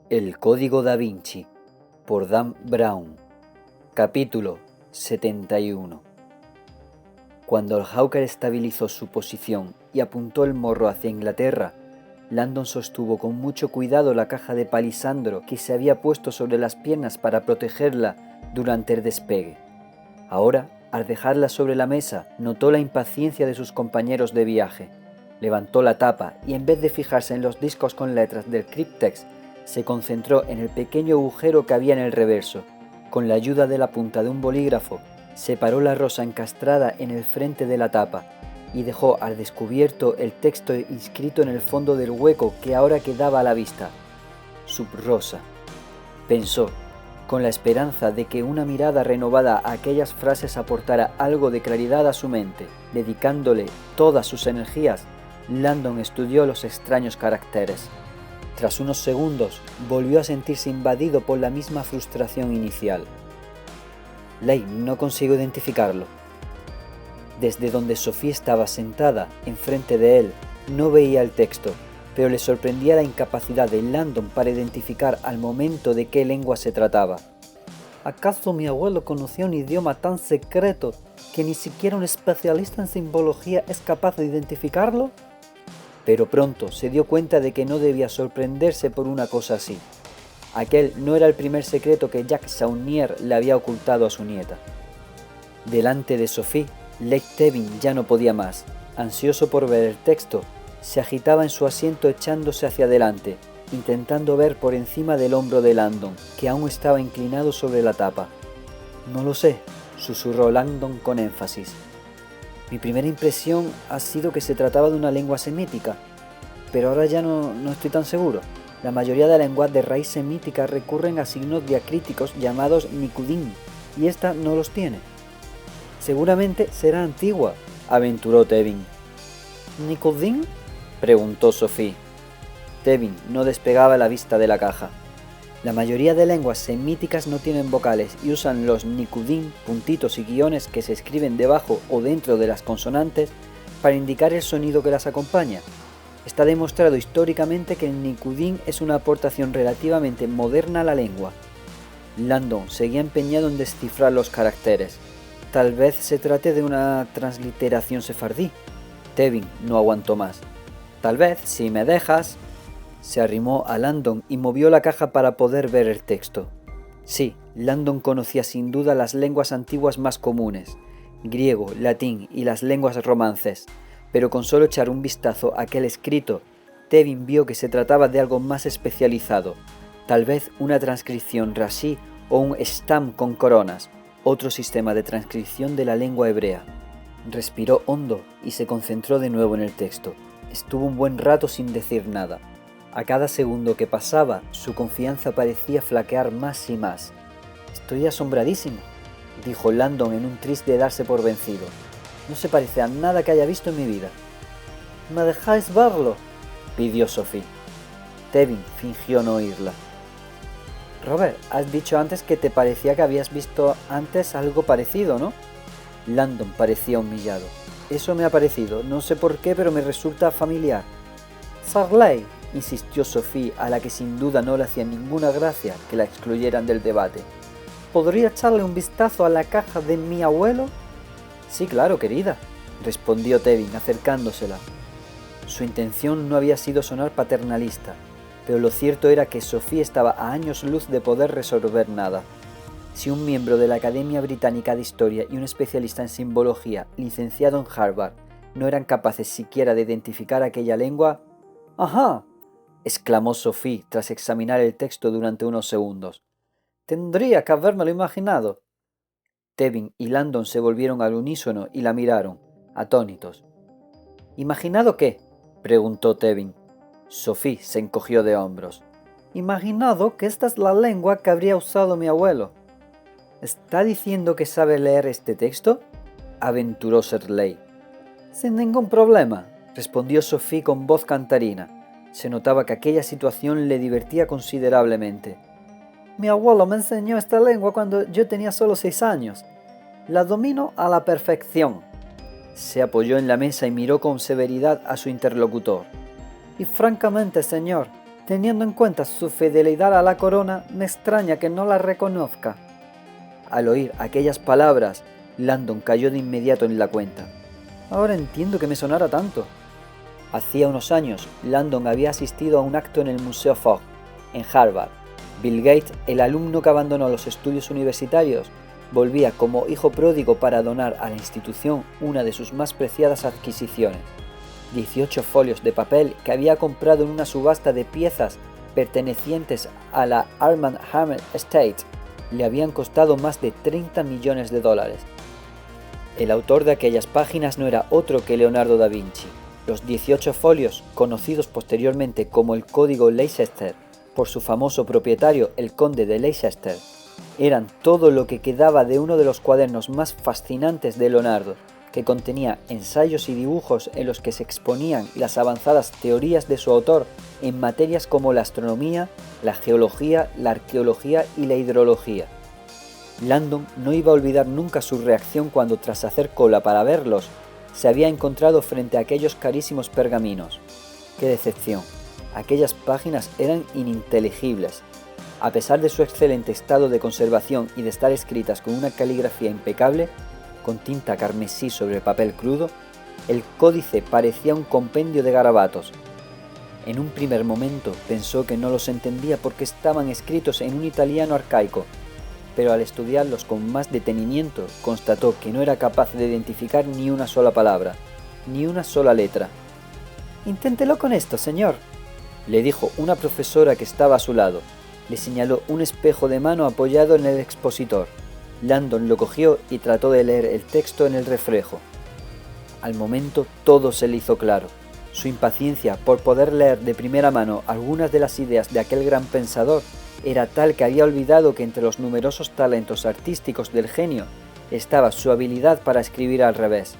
El Código Da Vinci, por Dan Brown. Capítulo 71. Cuando el Hawker estabilizó su posición y apuntó el morro hacia Inglaterra, Landon sostuvo con mucho cuidado la caja de palisandro que se había puesto sobre las piernas para protegerla durante el despegue. Ahora, al dejarla sobre la mesa, notó la impaciencia de sus compañeros de viaje. Levantó la tapa y en vez de fijarse en los discos con letras del cryptex, se concentró en el pequeño agujero que había en el reverso. Con la ayuda de la punta de un bolígrafo, separó la rosa encastrada en el frente de la tapa y dejó al descubierto el texto inscrito en el fondo del hueco que ahora quedaba a la vista. Sub-rosa. Pensó, con la esperanza de que una mirada renovada a aquellas frases aportara algo de claridad a su mente. Dedicándole todas sus energías, Landon estudió los extraños caracteres. Tras unos segundos, volvió a sentirse invadido por la misma frustración inicial. Leigh no consigo identificarlo. Desde donde Sophie estaba sentada, enfrente de él, no veía el texto, pero le sorprendía la incapacidad de Landon para identificar al momento de qué lengua se trataba. ¿Acaso mi abuelo conocía un idioma tan secreto que ni siquiera un especialista en simbología es capaz de identificarlo? Pero pronto se dio cuenta de que no debía sorprenderse por una cosa así. Aquel no era el primer secreto que Jacques Saunier le había ocultado a su nieta. Delante de Sophie, Leigh Tevin ya no podía más. Ansioso por ver el texto, se agitaba en su asiento echándose hacia adelante, intentando ver por encima del hombro de Landon, que aún estaba inclinado sobre la tapa. «No lo sé», susurró Landon con énfasis. «Mi primera impresión ha sido que se trataba de una lengua semítica, pero ahora ya no estoy tan seguro. La mayoría de lenguas de raíz semítica recurren a signos diacríticos llamados nikudim, y esta no los tiene». «Seguramente será antigua», aventuró Tevin. «¿Nikudim?», preguntó Sophie. Tevin no despegaba la vista de la caja. La mayoría de lenguas semíticas no tienen vocales y usan los nikudim, puntitos y guiones que se escriben debajo o dentro de las consonantes para indicar el sonido que las acompaña. Está demostrado históricamente que el nikudim es una aportación relativamente moderna a la lengua. Landon seguía empeñado en descifrar los caracteres. Tal vez se trate de una transliteración sefardí. Tevin no aguantó más. «Tal vez, si me dejas». Se arrimó a Landon y movió la caja para poder ver el texto. Sí, Landon conocía sin duda las lenguas antiguas más comunes, griego, latín y las lenguas romances, pero con solo echar un vistazo a aquel escrito, Tevin vio que se trataba de algo más especializado, tal vez una transcripción Rashi o un stam con coronas, otro sistema de transcripción de la lengua hebrea. Respiró hondo y se concentró de nuevo en el texto. Estuvo un buen rato sin decir nada. A cada segundo que pasaba, su confianza parecía flaquear más y más. «Estoy asombradísimo», dijo Landon en un tris de darse por vencido. «No se parece a nada que haya visto en mi vida». «¿Me dejáis verlo?», pidió Sophie. Tevin fingió no oírla. «Robert, has dicho antes que te parecía que habías visto antes algo parecido, ¿no?» Landon parecía humillado. «Eso me ha parecido, no sé por qué, pero me resulta familiar». «Sir Leigh», insistió Sophie, a la que sin duda no le hacía ninguna gracia que la excluyeran del debate. «¿Podría echarle un vistazo a la caja de mi abuelo?» «Sí, claro, querida», respondió Tevin, acercándosela. Su intención no había sido sonar paternalista, pero lo cierto era que Sophie estaba a años luz de poder resolver nada. Si un miembro de la Academia Británica de Historia y un especialista en simbología, licenciado en Harvard, no eran capaces siquiera de identificar aquella lengua... «¡Ajá!», exclamó Sophie tras examinar el texto durante unos segundos. «Tendría que habérmelo imaginado». Tevin y Landon se volvieron al unísono y la miraron, atónitos. «¿Imaginado qué?», preguntó Tevin. Sophie se encogió de hombros. «Imaginado que esta es la lengua que habría usado mi abuelo». «¿Está diciendo que sabe leer este texto?», aventuró Sir Leigh. «Sin ningún problema», respondió Sophie con voz cantarina. Se notaba que aquella situación le divertía considerablemente. «Mi abuelo me enseñó esta lengua cuando yo tenía solo 6 años. La domino a la perfección». Se apoyó en la mesa y miró con severidad a su interlocutor. «Y francamente, señor, Teniendo en cuenta su fidelidad a la corona, me extraña que no la reconozca. Al oír aquellas palabras, Landon cayó de inmediato en la cuenta. Ahora entiendo que me sonara tanto. Hacía unos años, Landon había asistido a un acto en el Museo Fogg, en Harvard. Bill Gates, el alumno que abandonó los estudios universitarios, volvía como hijo pródigo para donar a la institución una de sus más preciadas adquisiciones, 18 folios de papel que había comprado en una subasta de piezas pertenecientes a la Armand Hammer Estate. Le habían costado más de 30 millones de dólares. El autor de aquellas páginas no era otro que Leonardo da Vinci. Los 18 folios, conocidos posteriormente como el Código Leicester por su famoso propietario, el conde de Leicester, eran todo lo que quedaba de uno de los cuadernos más fascinantes de Leonardo, que contenía ensayos y dibujos en los que se exponían las avanzadas teorías de su autor en materias como la astronomía, la geología, la arqueología y la hidrología. Landon no iba a olvidar nunca su reacción cuando, tras hacer cola para verlos, se había encontrado frente a aquellos carísimos pergaminos. ¡Qué decepción! Aquellas páginas eran ininteligibles. A pesar de su excelente estado de conservación y de estar escritas con una caligrafía impecable, con tinta carmesí sobre papel crudo, el códice parecía un compendio de garabatos. En un primer momento pensó que no los entendía porque estaban escritos en un italiano arcaico, pero al estudiarlos con más detenimiento constató que no era capaz de identificar ni una sola palabra, ni una sola letra. «Inténtelo con esto, señor», le dijo una profesora que estaba a su lado. Le señaló un espejo de mano apoyado en el expositor. Landon lo cogió y trató de leer el texto en el reflejo. Al momento todo se le hizo claro. Su impaciencia por poder leer de primera mano algunas de las ideas de aquel gran pensador era tal que había olvidado que entre los numerosos talentos artísticos del genio estaba su habilidad para escribir al revés,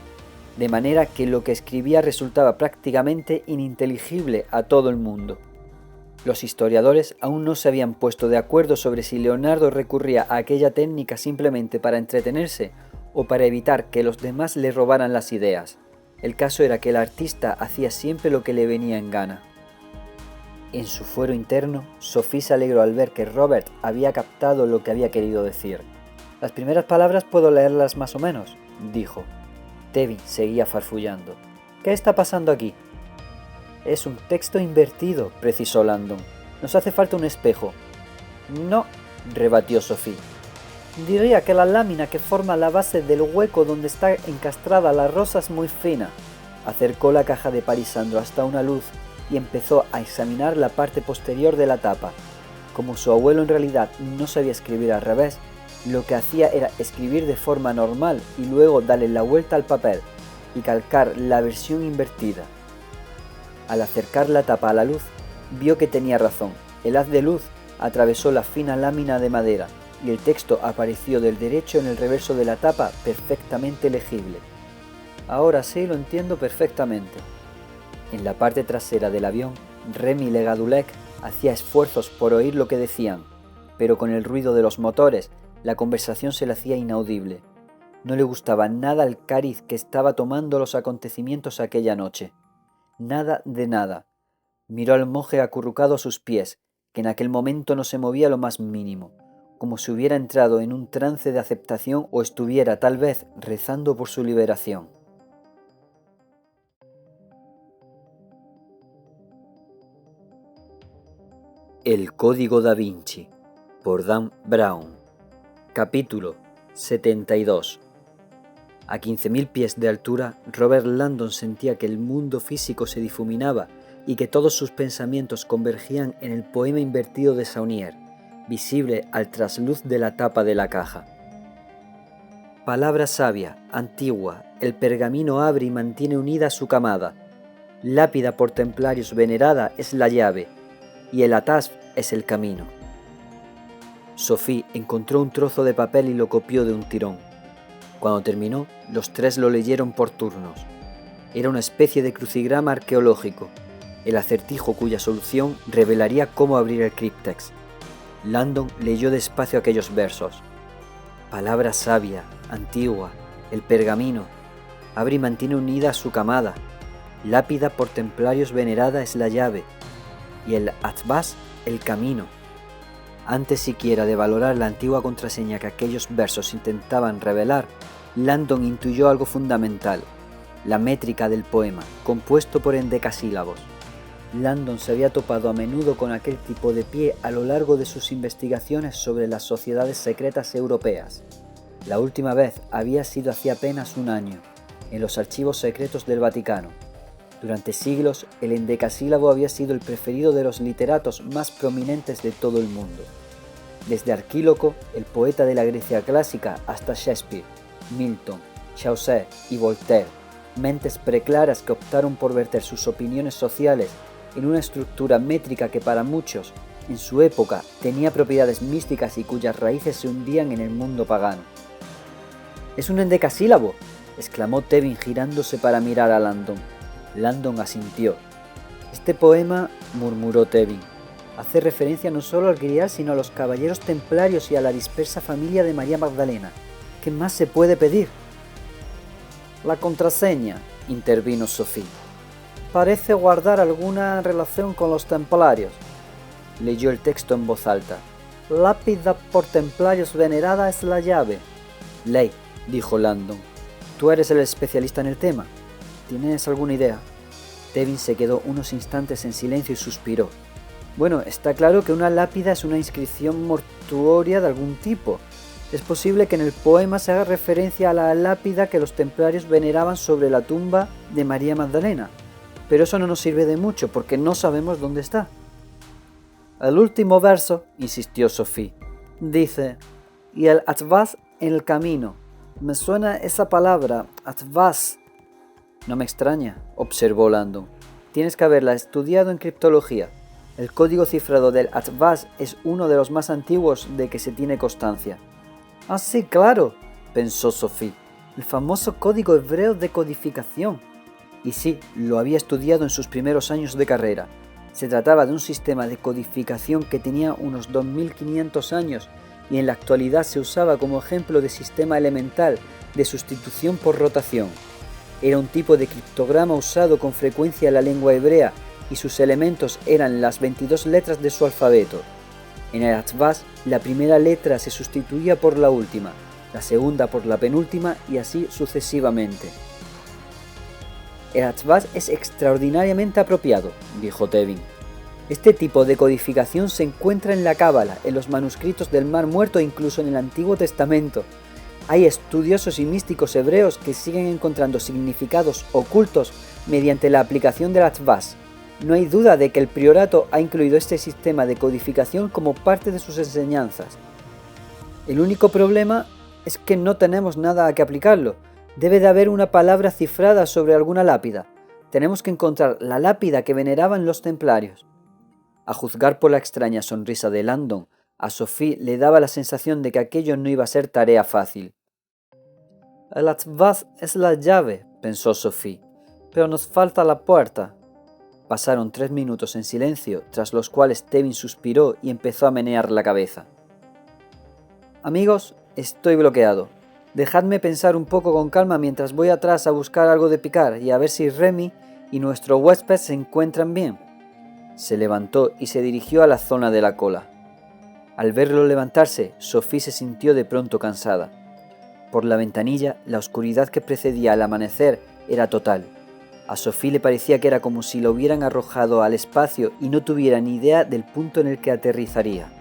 de manera que lo que escribía resultaba prácticamente ininteligible a todo el mundo. Los historiadores aún no se habían puesto de acuerdo sobre si Leonardo recurría a aquella técnica simplemente para entretenerse o para evitar que los demás le robaran las ideas. El caso era que el artista hacía siempre lo que le venía en gana. En su fuero interno, Sophie se alegró al ver que Robert había captado lo que había querido decir. «Las primeras palabras puedo leerlas más o menos», dijo. Tevin seguía farfullando. «¿Qué está pasando aquí?» «Es un texto invertido», precisó Landon. «Nos hace falta un espejo». «No», rebatió Sophie. «Diría que la lámina que forma la base del hueco donde está encastrada la rosa es muy fina». Acercó la caja de parisandro hasta una luz y empezó a examinar la parte posterior de la tapa. Como su abuelo en realidad no sabía escribir al revés, lo que hacía era escribir de forma normal y luego darle la vuelta al papel y calcar la versión invertida. Al acercar la tapa a la luz, vio que tenía razón. El haz de luz atravesó la fina lámina de madera y el texto apareció del derecho en el reverso de la tapa perfectamente legible. «Ahora sí lo entiendo perfectamente». En la parte trasera del avión, Remy Le Gadulec hacía esfuerzos por oír lo que decían, pero con el ruido de los motores, la conversación se le hacía inaudible. No le gustaba nada el cariz que estaba tomando los acontecimientos aquella noche. Nada de nada. Miró al monje acurrucado a sus pies, que en aquel momento no se movía lo más mínimo, como si hubiera entrado en un trance de aceptación o estuviera tal vez rezando por su liberación. El Código da Vinci, por Dan Brown. Capítulo 72. A 15.000 pies de altura, Robert Landon sentía que el mundo físico se difuminaba y que todos sus pensamientos convergían en el poema invertido de Saunier, visible al trasluz de la tapa de la caja. Palabra sabia, antigua, el pergamino abre y mantiene unida su camada. Lápida por templarios venerada es la llave, y el atasf es el camino. Sophie encontró un trozo de papel y lo copió de un tirón. Cuando terminó, los tres lo leyeron por turnos. Era una especie de crucigrama arqueológico, el acertijo cuya solución revelaría cómo abrir el críptex. Landon leyó despacio aquellos versos. Palabra sabia, antigua, el pergamino, abre y mantiene unida su camada. Lápida por templarios venerada es la llave, y el Atvaz, el camino. Antes siquiera de valorar la antigua contraseña que aquellos versos intentaban revelar, Landon intuyó algo fundamental: la métrica del poema, compuesto por endecasílabos. Landon se había topado a menudo con aquel tipo de pie a lo largo de sus investigaciones sobre las sociedades secretas europeas. La última vez había sido hacía apenas un año, en los archivos secretos del Vaticano. Durante siglos, el endecasílabo había sido el preferido de los literatos más prominentes de todo el mundo. Desde Arquíloco, el poeta de la Grecia clásica, hasta Shakespeare, Milton, Chaucer y Voltaire, mentes preclaras que optaron por verter sus opiniones sociales en una estructura métrica que para muchos, en su época, tenía propiedades místicas y cuyas raíces se hundían en el mundo pagano. «¡Es un endecasílabo!», exclamó Tevin girándose para mirar a Landon. Landon asintió. «Este poema», murmuró Tevin, «hace referencia no solo al Grial sino a los caballeros templarios y a la dispersa familia de María Magdalena. ¿Qué más se puede pedir?». «La contraseña», intervino Sophie, «parece guardar alguna relación con los templarios». Leyó el texto en voz alta. «Lápida por templarios venerada es la llave». «Ley», dijo Landon, «tú eres el especialista en el tema. ¿Tienes alguna idea?». Tevin se quedó unos instantes en silencio y suspiró. «Bueno, está claro que una lápida es una inscripción mortuoria de algún tipo. Es posible que en el poema se haga referencia a la lápida que los templarios veneraban sobre la tumba de María Magdalena, pero eso no nos sirve de mucho porque no sabemos dónde está». «El último verso», insistió Sophie, «dice, y el Atvaz en el camino. Me suena esa palabra, Atvaz». «No me extraña», observó Landon. «Tienes que haberla estudiado en criptología. El código cifrado del Atvaz es uno de los más antiguos de que se tiene constancia». «Ah, sí, claro», pensó Sophie, «el famoso código hebreo de codificación». Y sí, lo había estudiado en sus primeros años de carrera. Se trataba de un sistema de codificación que tenía unos 2500 años y en la actualidad se usaba como ejemplo de sistema elemental de sustitución por rotación. Era un tipo de criptograma usado con frecuencia en la lengua hebrea y sus elementos eran las 22 letras de su alfabeto. En el Atvaz, la primera letra se sustituía por la última, la segunda por la penúltima y así sucesivamente. «El Atvaz es extraordinariamente apropiado», dijo Tevin. «Este tipo de codificación se encuentra en la Cábala, en los manuscritos del Mar Muerto e incluso en el Antiguo Testamento. Hay estudiosos y místicos hebreos que siguen encontrando significados ocultos mediante la aplicación del Atvaz. No hay duda de que el priorato ha incluido este sistema de codificación como parte de sus enseñanzas. El único problema es que no tenemos nada a que aplicarlo. Debe de haber una palabra cifrada sobre alguna lápida. Tenemos que encontrar la lápida que veneraban los templarios». A juzgar por la extraña sonrisa de Landon, a Sophie le daba la sensación de que aquello no iba a ser tarea fácil. «El Atvaz es la llave», pensó Sophie, «pero nos falta la puerta». Pasaron 3 minutos en silencio, tras los cuales Tevin suspiró y empezó a menear la cabeza. «Amigos, estoy bloqueado. Dejadme pensar un poco con calma mientras voy atrás a buscar algo de picar y a ver si Remy y nuestro huésped se encuentran bien». Se levantó y se dirigió a la zona de la cola. Al verlo levantarse, Sophie se sintió de pronto cansada. Por la ventanilla, la oscuridad que precedía al amanecer era total. A Sophie le parecía que era como si lo hubieran arrojado al espacio y no tuviera ni idea del punto en el que aterrizaría.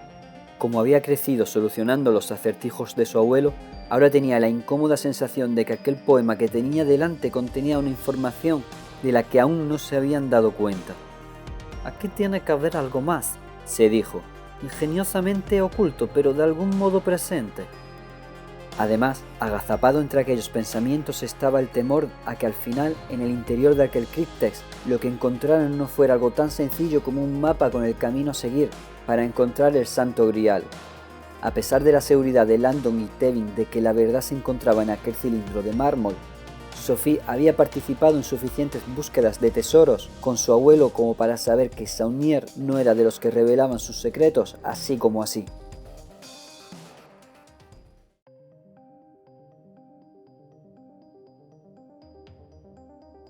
Como había crecido solucionando los acertijos de su abuelo, ahora tenía la incómoda sensación de que aquel poema que tenía delante contenía una información de la que aún no se habían dado cuenta. «Aquí tiene que haber algo más», se dijo, «ingeniosamente oculto, pero de algún modo presente». Además, agazapado entre aquellos pensamientos estaba el temor a que al final, en el interior de aquel críptex, lo que encontraran no fuera algo tan sencillo como un mapa con el camino a seguir para encontrar el Santo Grial. A pesar de la seguridad de Landon y Tevin de que la verdad se encontraba en aquel cilindro de mármol, Sophie había participado en suficientes búsquedas de tesoros con su abuelo como para saber que Saunier no era de los que revelaban sus secretos así como así.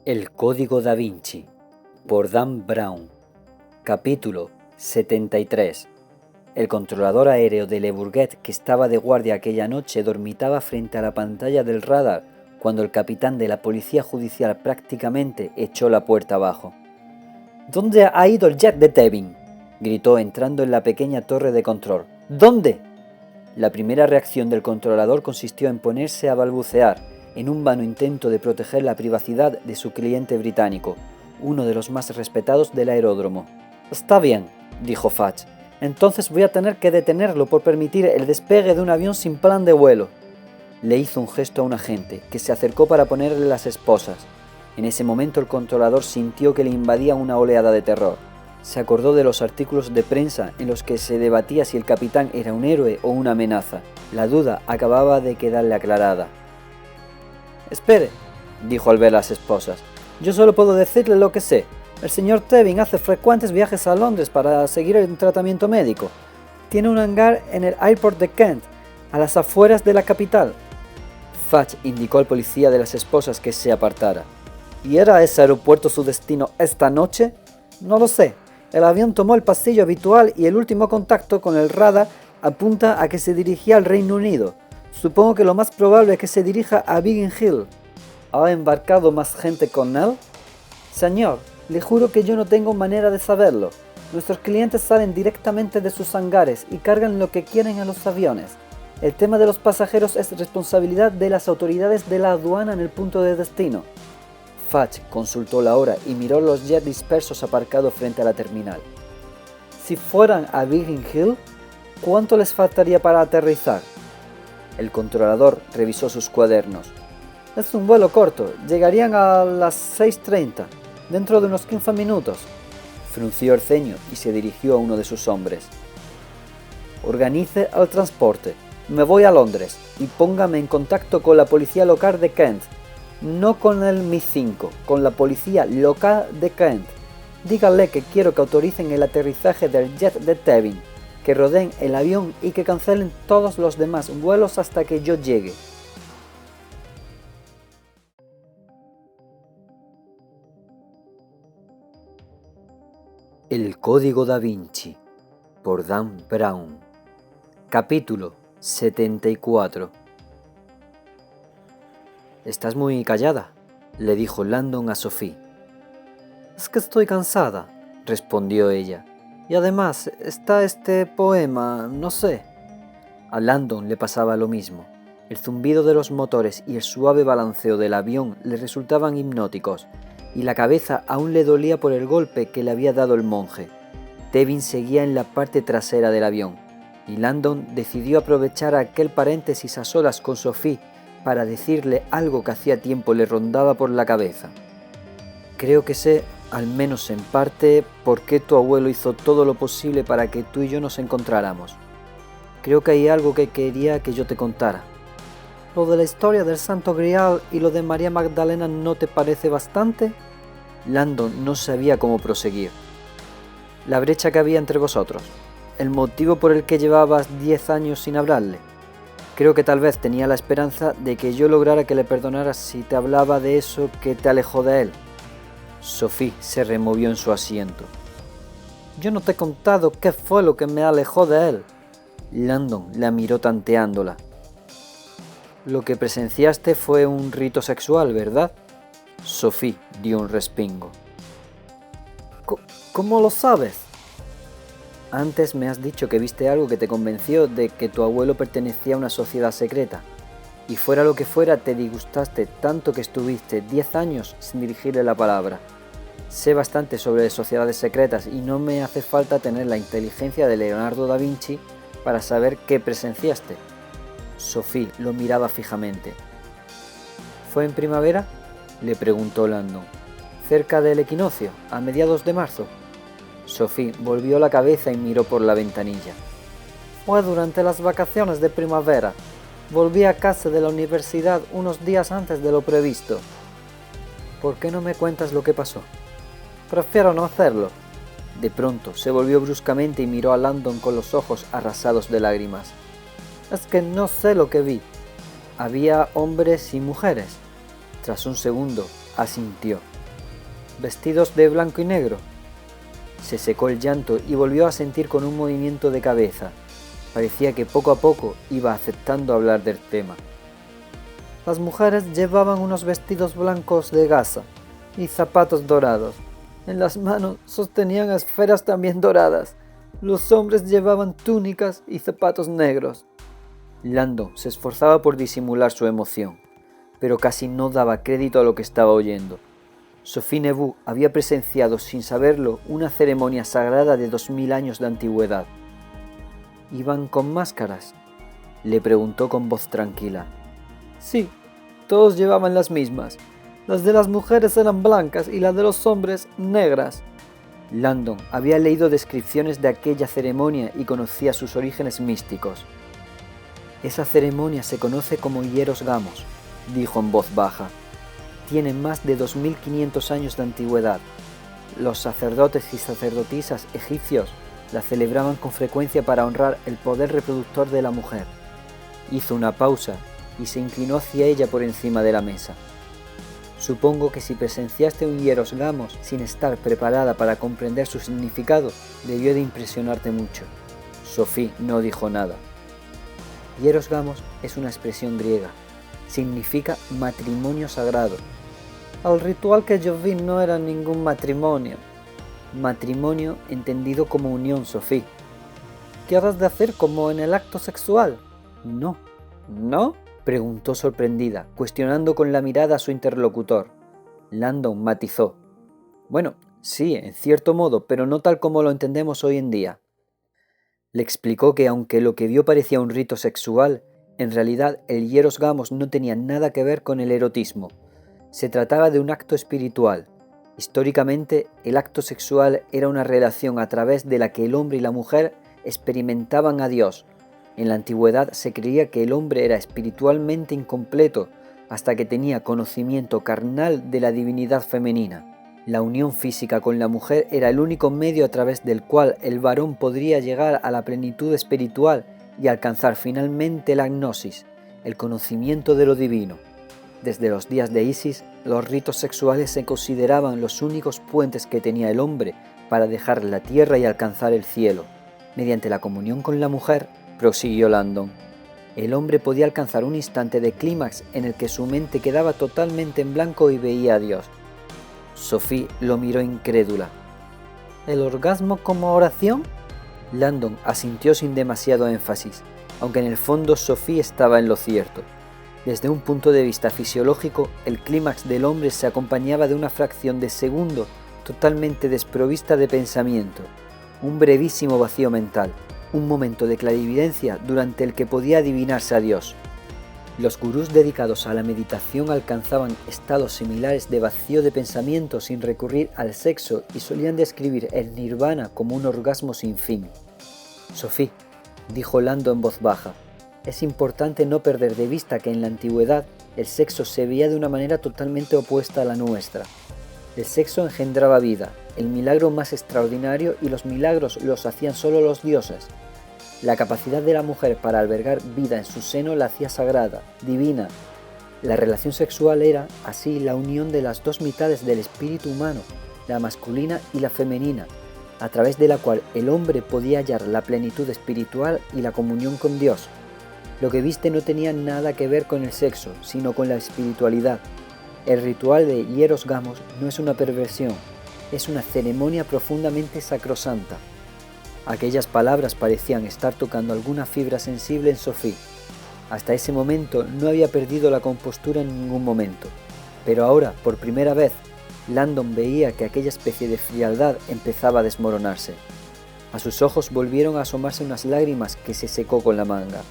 El Código da Vinci, por Dan Brown. Capítulo 73. El controlador aéreo de Le Bourget, que estaba de guardia aquella noche, dormitaba frente a la pantalla del radar cuando el capitán de la policía judicial prácticamente echó la puerta abajo. «¿Dónde ha ido el jet de Tevin?», gritó entrando en la pequeña torre de control. «¿Dónde?». La primera reacción del controlador consistió en ponerse a balbucear, en un vano intento de proteger la privacidad de su cliente británico, uno de los más respetados del aeródromo. «Está bien», dijo Fudge. «Entonces voy a tener que detenerlo por permitir el despegue de un avión sin plan de vuelo». Le hizo un gesto a un agente, que se acercó para ponerle las esposas. En ese momento el controlador sintió que le invadía una oleada de terror. Se acordó de los artículos de prensa en los que se debatía si el capitán era un héroe o una amenaza. La duda acababa de quedarle aclarada. «Espere», dijo al ver las esposas. «Yo solo puedo decirle lo que sé. El señor Tevin hace frecuentes viajes a Londres para seguir el tratamiento médico. Tiene un hangar en el Airport de Kent, a las afueras de la capital». Fudge indicó al policía de las esposas que se apartara. «¿Y era ese aeropuerto su destino esta noche?». «No lo sé. El avión tomó el pasillo habitual y el último contacto con el radar apunta a que se dirigía al Reino Unido. Supongo que lo más probable es que se dirija a Biggin Hill». «¿Ha embarcado más gente con él?». «Señor, le juro que yo no tengo manera de saberlo. Nuestros clientes salen directamente de sus hangares y cargan lo que quieren en los aviones. El tema de los pasajeros es responsabilidad de las autoridades de la aduana en el punto de destino». Fudge consultó la hora y miró los jets dispersos aparcados frente a la terminal. «Si fueran a Biggin Hill, ¿cuánto les faltaría para aterrizar?». El controlador revisó sus cuadernos. «Es un vuelo corto, llegarían a las 6:30, dentro de unos 15 minutos». Frunció el ceño y se dirigió a uno de sus hombres. «Organice el transporte. Me voy a Londres y póngame en contacto con la policía local de Kent. No con el MI5, con la policía local de Kent. Díganle que quiero que autoricen el aterrizaje del jet de Tevin, que rodeen el avión y que cancelen todos los demás vuelos hasta que yo llegue». El Código Da Vinci, por Dan Brown. Capítulo 74. «Estás muy callada», le dijo Landon a Sophie. «Es que estoy cansada», respondió ella. «Y además está este poema, no sé». A Landon le pasaba lo mismo. El zumbido de los motores y el suave balanceo del avión le resultaban hipnóticos, y la cabeza aún le dolía por el golpe que le había dado el monje. Tevin seguía en la parte trasera del avión, y Landon decidió aprovechar aquel paréntesis a solas con Sophie para decirle algo que hacía tiempo le rondaba por la cabeza. «Creo que sé, al menos en parte, por qué tu abuelo hizo todo lo posible para que tú y yo nos encontráramos. Creo que hay algo que quería que yo te contara». «¿Lo de la historia del Santo Grial y lo de María Magdalena no te parece bastante?». Landon no sabía cómo proseguir. «La brecha que había entre vosotros, el motivo por el que llevabas 10 años sin hablarle. Creo que tal vez tenía la esperanza de que yo lograra que le perdonaras si te hablaba de eso que te alejó de él». Sophie se removió en su asiento. «Yo no te he contado qué fue lo que me alejó de él». Landon la miró tanteándola. «Lo que presenciaste fue un rito sexual, ¿verdad?». Sophie dio un respingo. «¿Cómo lo sabes?». «Antes me has dicho que viste algo que te convenció de que tu abuelo pertenecía a una sociedad secreta. Y fuera lo que fuera, te disgustaste tanto que estuviste 10 años sin dirigirle la palabra. Sé bastante sobre sociedades secretas y no me hace falta tener la inteligencia de Leonardo da Vinci para saber qué presenciaste». Sophie lo miraba fijamente. «¿Fue en primavera?», le preguntó Landon. «¿Cerca del equinoccio, a mediados de marzo?». Sophie volvió la cabeza y miró por la ventanilla. «Fue durante las vacaciones de primavera. Volví a casa de la universidad unos días antes de lo previsto». «¿Por qué no me cuentas lo que pasó?». «Prefiero no hacerlo». De pronto se volvió bruscamente y miró a Landon con los ojos arrasados de lágrimas. «Es que no sé lo que vi. Había hombres y mujeres». Tras un segundo, asintió. «¿Vestidos de blanco y negro?». Se secó el llanto y volvió a sentir con un movimiento de cabeza. Parecía que poco a poco iba aceptando hablar del tema. Las mujeres llevaban unos vestidos blancos de gasa y zapatos dorados. En las manos sostenían esferas también doradas. Los hombres llevaban túnicas y zapatos negros. Landon se esforzaba por disimular su emoción, pero casi no daba crédito a lo que estaba oyendo. Sophie Neveu había presenciado sin saberlo una ceremonia sagrada de 2000 años de antigüedad. ¿Iban con máscaras?, le preguntó con voz tranquila. Sí, todos llevaban las mismas. Las de las mujeres eran blancas y las de los hombres negras. Landon había leído descripciones de aquella ceremonia y conocía sus orígenes místicos. Esa ceremonia se conoce como Hieros Gamos, dijo en voz baja. Tiene más de 2500 años de antigüedad. Los sacerdotes y sacerdotisas egipcios la celebraban con frecuencia para honrar el poder reproductor de la mujer. Hizo una pausa y se inclinó hacia ella por encima de la mesa. Supongo que si presenciaste un Hieros Gamos sin estar preparada para comprender su significado, debió de impresionarte mucho. Sophie no dijo nada. Hieros Gamos es una expresión griega. Significa matrimonio sagrado. El ritual que yo vi no era ningún matrimonio. Matrimonio entendido como unión, Sophie. ¿Quieres decir como en el acto sexual? No. ¿No?, preguntó sorprendida, cuestionando con la mirada a su interlocutor. Landon matizó. Bueno, sí, en cierto modo, pero no tal como lo entendemos hoy en día. Le explicó que aunque lo que vio parecía un rito sexual, en realidad el Hieros Gamos no tenía nada que ver con el erotismo. Se trataba de un acto espiritual. Históricamente, el acto sexual era una relación a través de la que el hombre y la mujer experimentaban a Dios. En la antigüedad se creía que el hombre era espiritualmente incompleto hasta que tenía conocimiento carnal de la divinidad femenina. La unión física con la mujer era el único medio a través del cual el varón podría llegar a la plenitud espiritual y alcanzar finalmente la gnosis, el conocimiento de lo divino. Desde los días de Isis, los ritos sexuales se consideraban los únicos puentes que tenía el hombre para dejar la tierra y alcanzar el cielo. Mediante la comunión con la mujer, prosiguió Landon, el hombre podía alcanzar un instante de clímax en el que su mente quedaba totalmente en blanco y veía a Dios. Sophie lo miró incrédula. ¿El orgasmo como oración? Landon asintió sin demasiado énfasis, aunque en el fondo Sophie estaba en lo cierto. Desde un punto de vista fisiológico, el clímax del hombre se acompañaba de una fracción de segundo totalmente desprovista de pensamiento, un brevísimo vacío mental, un momento de clarividencia durante el que podía adivinarse a Dios. Los gurús dedicados a la meditación alcanzaban estados similares de vacío de pensamiento sin recurrir al sexo y solían describir el nirvana como un orgasmo sin fin. Sophie, dijo Landon en voz baja, es importante no perder de vista que en la antigüedad el sexo se veía de una manera totalmente opuesta a la nuestra. El sexo engendraba vida, el milagro más extraordinario, y los milagros los hacían solo los dioses. La capacidad de la mujer para albergar vida en su seno la hacía sagrada, divina. La relación sexual era, así, la unión de las dos mitades del espíritu humano, la masculina y la femenina, a través de la cual el hombre podía hallar la plenitud espiritual y la comunión con Dios. Lo que viste no tenía nada que ver con el sexo, sino con la espiritualidad. El ritual de Hieros Gamos no es una perversión, es una ceremonia profundamente sacrosanta. Aquellas palabras parecían estar tocando alguna fibra sensible en Sophie. Hasta ese momento no había perdido la compostura en ningún momento, pero ahora, por primera vez, Landon veía que aquella especie de frialdad empezaba a desmoronarse. A sus ojos volvieron a asomarse unas lágrimas que se secó con la manga.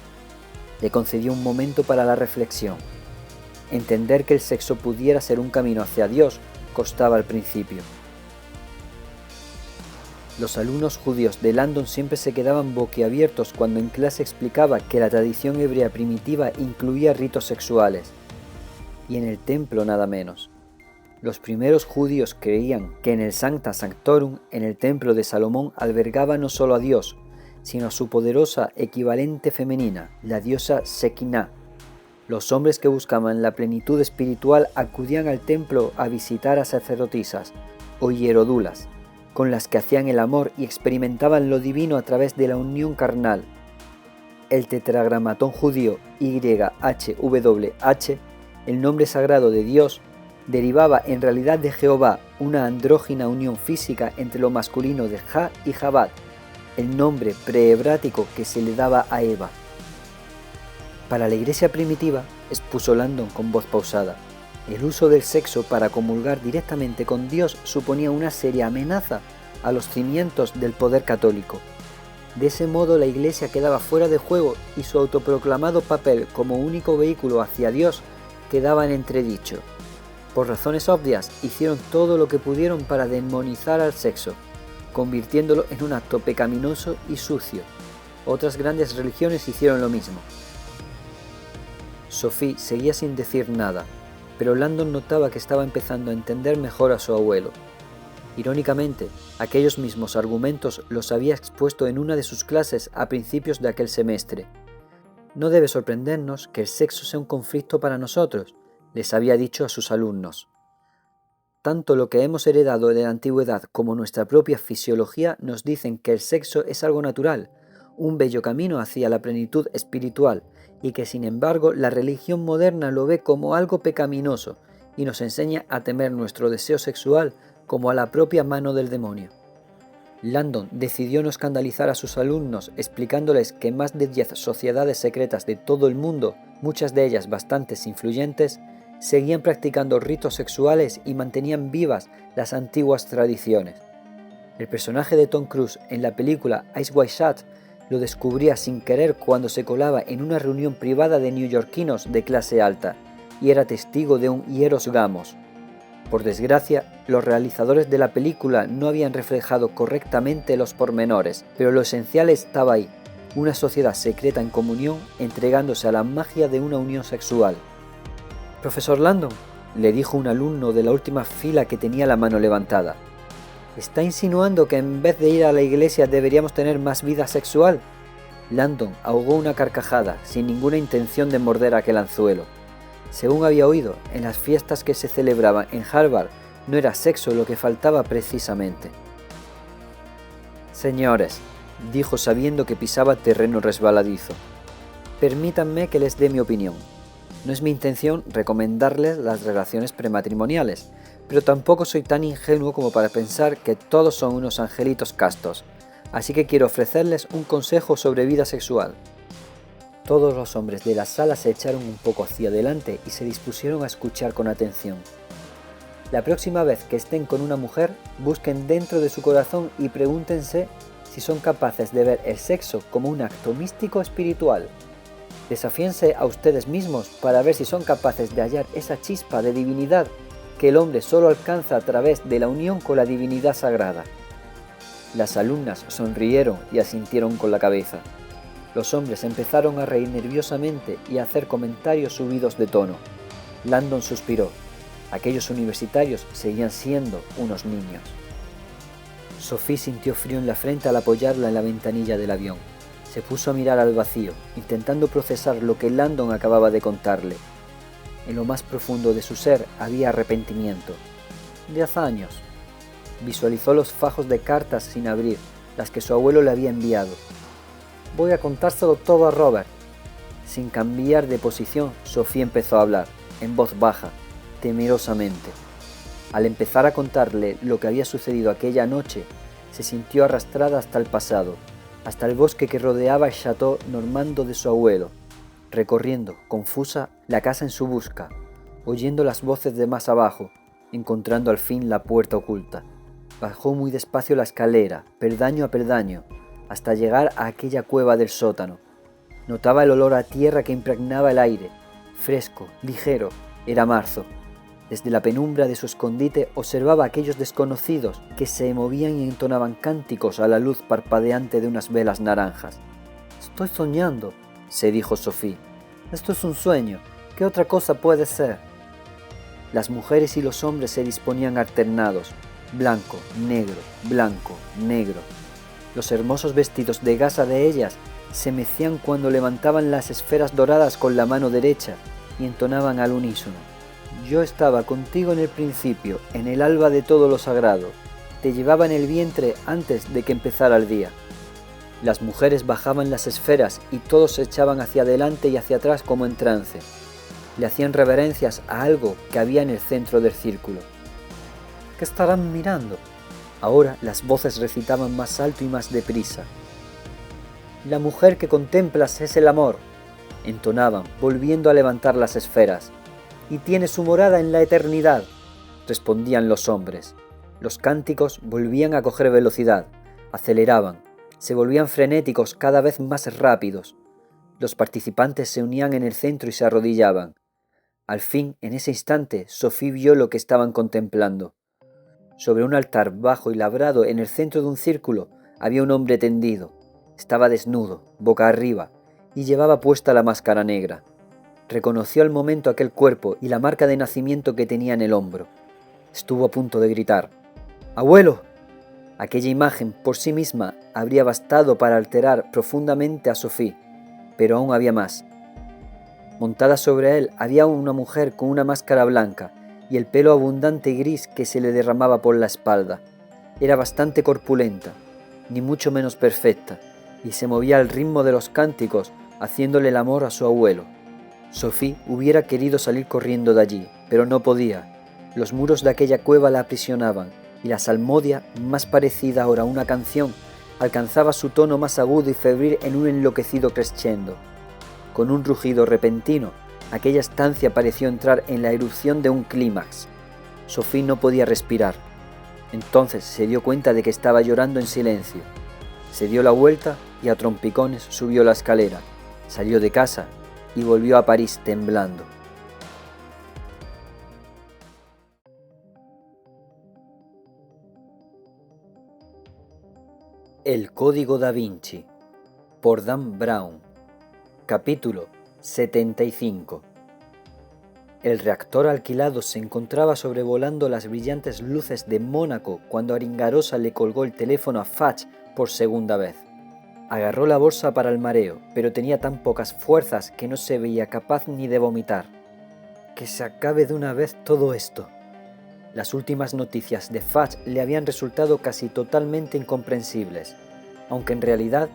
Le concedió un momento para la reflexión. Entender que el sexo pudiera ser un camino hacia Dios costaba al principio. Los alumnos judíos de Landon siempre se quedaban boquiabiertos cuando en clase explicaba que la tradición hebrea primitiva incluía ritos sexuales. Y en el templo nada menos. Los primeros judíos creían que en el Sancta Sanctorum, en el templo de Salomón, albergaba no solo a Dios, sino a su poderosa equivalente femenina, la diosa Shekinah. Los hombres que buscaban la plenitud espiritual acudían al templo a visitar a sacerdotisas o hierodulas. con las que hacían el amor y experimentaban lo divino a través de la unión carnal. El tetragramatón judío YHWH, el nombre sagrado de Dios, derivaba en realidad de Jehová, una andrógina unión física entre lo masculino de Ja y Jabad, el nombre prehebrático que se le daba a Eva. Para la iglesia primitiva, expuso Landon con voz pausada, el uso del sexo para comulgar directamente con Dios suponía una seria amenaza a los cimientos del poder católico. De ese modo la iglesia quedaba fuera de juego y su autoproclamado papel como único vehículo hacia Dios quedaba en entredicho. Por razones obvias, hicieron todo lo que pudieron para demonizar al sexo, convirtiéndolo en un acto pecaminoso y sucio. Otras grandes religiones hicieron lo mismo. Sophie seguía sin decir nada, pero Landon notaba que estaba empezando a entender mejor a su abuelo. Irónicamente, aquellos mismos argumentos los había expuesto en una de sus clases a principios de aquel semestre. No debe sorprendernos que el sexo sea un conflicto para nosotros, les había dicho a sus alumnos. Tanto lo que hemos heredado de la antigüedad como nuestra propia fisiología nos dicen que el sexo es algo natural, un bello camino hacia la plenitud espiritual, y que sin embargo la religión moderna lo ve como algo pecaminoso y nos enseña a temer nuestro deseo sexual como a la propia mano del demonio. Landon decidió no escandalizar a sus alumnos explicándoles que más de 10 sociedades secretas de todo el mundo, muchas de ellas bastante influyentes, seguían practicando ritos sexuales y mantenían vivas las antiguas tradiciones. El personaje de Tom Cruise en la película Eyes Wide Shut lo descubría sin querer cuando se colaba en una reunión privada de neoyorquinos de clase alta y era testigo de un hieros gamos. Por desgracia, los realizadores de la película no habían reflejado correctamente los pormenores, pero lo esencial estaba ahí, una sociedad secreta en comunión entregándose a la magia de una unión sexual. «Profesor Landon», le dijo un alumno de la última fila que tenía la mano levantada, ¿está insinuando que en vez de ir a la iglesia deberíamos tener más vida sexual? Landon ahogó una carcajada, sin ninguna intención de morder aquel anzuelo. Según había oído, en las fiestas que se celebraban en Harvard no era sexo lo que faltaba precisamente. «Señores», dijo sabiendo que pisaba terreno resbaladizo, «permítanme que les dé mi opinión. No es mi intención recomendarles las relaciones prematrimoniales, pero tampoco soy tan ingenuo como para pensar que todos son unos angelitos castos, así que quiero ofrecerles un consejo sobre vida sexual». Todos los hombres de la sala se echaron un poco hacia adelante y se dispusieron a escuchar con atención. La próxima vez que estén con una mujer, busquen dentro de su corazón y pregúntense si son capaces de ver el sexo como un acto místico espiritual. Desafíense a ustedes mismos para ver si son capaces de hallar esa chispa de divinidad que el hombre solo alcanza a través de la unión con la divinidad sagrada. Las alumnas sonrieron y asintieron con la cabeza. Los hombres empezaron a reír nerviosamente y a hacer comentarios subidos de tono. Landon suspiró. Aquellos universitarios seguían siendo unos niños. Sophie sintió frío en la frente al apoyarla en la ventanilla del avión. Se puso a mirar al vacío, intentando procesar lo que Landon acababa de contarle. En lo más profundo de su ser había arrepentimiento. 10 años. Visualizó los fajos de cartas sin abrir, las que su abuelo le había enviado. «Voy a contárselo todo a Robert». Sin cambiar de posición, Sophie empezó a hablar, en voz baja, temerosamente. Al empezar a contarle lo que había sucedido aquella noche, se sintió arrastrada hasta el pasado, hasta el bosque que rodeaba el Château Normando de su abuelo, recorriendo, confusa, la casa en su busca, oyendo las voces de más abajo, encontrando al fin la puerta oculta. Bajó muy despacio la escalera, peldaño a peldaño, hasta llegar a aquella cueva del sótano. Notaba el olor a tierra que impregnaba el aire, fresco, ligero, era marzo. Desde la penumbra de su escondite observaba a aquellos desconocidos que se movían y entonaban cánticos a la luz parpadeante de unas velas naranjas. «Estoy soñando», se dijo Sophie. «Esto es un sueño. ¿Qué otra cosa puede ser?» Las mujeres y los hombres se disponían alternados, blanco, negro, blanco, negro. Los hermosos vestidos de gasa de ellas se mecían cuando levantaban las esferas doradas con la mano derecha y entonaban al unísono. «Yo estaba contigo en el principio, en el alba de todo lo sagrado. te llevaba en el vientre antes de que empezara el día. Las mujeres bajaban las esferas y todos se echaban hacia adelante y hacia atrás como en trance. Le hacían reverencias a algo que había en el centro del círculo. ¿Qué estarán mirando? Ahora las voces recitaban más alto y más deprisa. La mujer que contemplas es el amor, entonaban, volviendo a levantar las esferas. Y tiene su morada en la eternidad, respondían los hombres. Los cánticos volvían a coger velocidad, aceleraban, se volvían frenéticos cada vez más rápidos. Los participantes se unían en el centro y se arrodillaban. Al fin, en ese instante, Sophie vio lo que estaban contemplando. Sobre un altar bajo y labrado en el centro de un círculo había un hombre tendido. Estaba desnudo, boca arriba, y llevaba puesta la máscara negra. Reconoció al momento aquel cuerpo y la marca de nacimiento que tenía en el hombro. Estuvo a punto de gritar: ¡Abuelo! Aquella imagen por sí misma habría bastado para alterar profundamente a Sophie, pero aún había más. Montada sobre él había una mujer con una máscara blanca y el pelo abundante y gris que se le derramaba por la espalda. Era bastante corpulenta, ni mucho menos perfecta, y se movía al ritmo de los cánticos, haciéndole el amor a su abuelo. Sophie hubiera querido salir corriendo de allí, pero no podía. Los muros de aquella cueva la aprisionaban, y la salmodia, más parecida ahora a una canción, alcanzaba su tono más agudo y febril en un enloquecido crescendo. Con un rugido repentino, aquella estancia pareció entrar en la erupción de un clímax. Sophie no podía respirar. Entonces se dio cuenta de que estaba llorando en silencio. Se dio la vuelta y a trompicones subió la escalera, salió de casa y volvió a París temblando. El Código Da Vinci, por Dan Brown. Capítulo 75. El reactor alquilado se encontraba sobrevolando las brillantes luces de Mónaco cuando Aringarosa le colgó el teléfono a Fudge por segunda vez. Agarró la bolsa para el mareo, pero tenía tan pocas fuerzas que no se veía capaz ni de vomitar. Que se acabe de una vez todo esto. Las últimas noticias de Fudge le habían resultado casi totalmente incomprensibles, aunque en realidad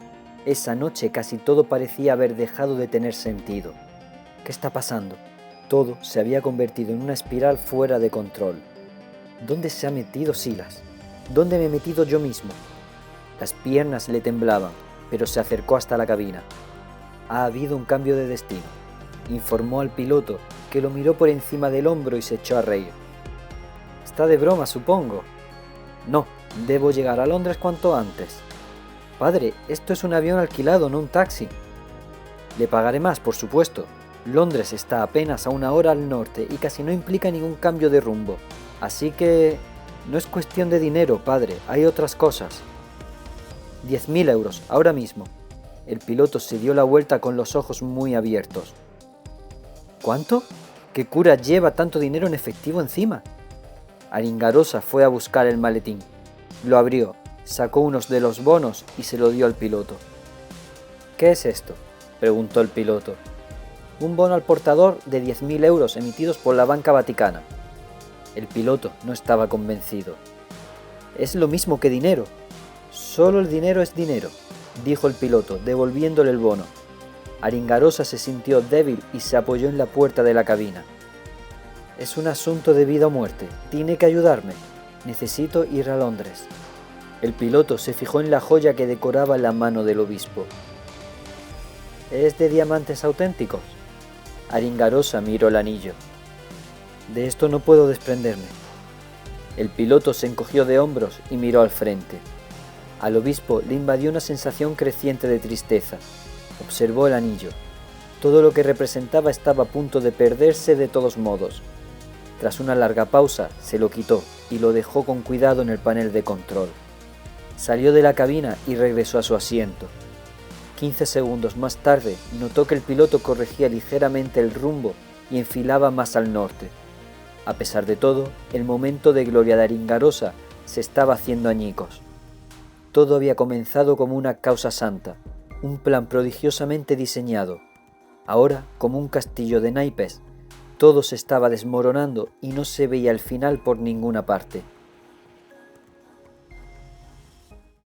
esa noche casi todo parecía haber dejado de tener sentido. ¿Qué está pasando? Todo se había convertido en una espiral fuera de control. ¿Dónde se ha metido Silas? ¿Dónde me he metido yo mismo? Las piernas le temblaban, pero se acercó hasta la cabina. Ha habido un cambio de destino, informó al piloto, que lo miró por encima del hombro y se echó a reír. Está de broma, supongo. No, debo llegar a Londres cuanto antes. Padre, esto es un avión alquilado, no un taxi. Le pagaré más, por supuesto. Londres está apenas a 1 hora al norte y casi no implica ningún cambio de rumbo. Así que no es cuestión de dinero, padre, hay otras cosas. 10.000 euros, ahora mismo. El piloto se dio la vuelta con los ojos muy abiertos. ¿Cuánto? ¿Qué cura lleva tanto dinero en efectivo encima? Aringarosa fue a buscar el maletín. Lo abrió, sacó unos de los bonos y se lo dio al piloto. ¿Qué es esto?, preguntó el piloto. Un bono al portador de 10.000 euros emitidos por la Banca Vaticana. El piloto no estaba convencido. Es lo mismo que dinero. Solo el dinero es dinero, dijo el piloto, devolviéndole el bono. Aringarosa se sintió débil y se apoyó en la puerta de la cabina. Es un asunto de vida o muerte. Tiene que ayudarme. Necesito ir a Londres. El piloto se fijó en la joya que decoraba la mano del obispo. ¿Es de diamantes auténticos? Aringarosa miró el anillo. De esto no puedo desprenderme. El piloto se encogió de hombros y miró al frente. Al obispo le invadió una sensación creciente de tristeza. Observó el anillo. Todo lo que representaba estaba a punto de perderse de todos modos. Tras una larga pausa, se lo quitó y lo dejó con cuidado en el panel de control. Salió de la cabina y regresó a su asiento. 15 segundos más tarde, notó que el piloto corregía ligeramente el rumbo y enfilaba más al norte. A pesar de todo, el momento de gloria de Aringarosa se estaba haciendo añicos. Todo había comenzado como una causa santa, un plan prodigiosamente diseñado. Ahora, como un castillo de naipes, todo se estaba desmoronando y no se veía el final por ninguna parte.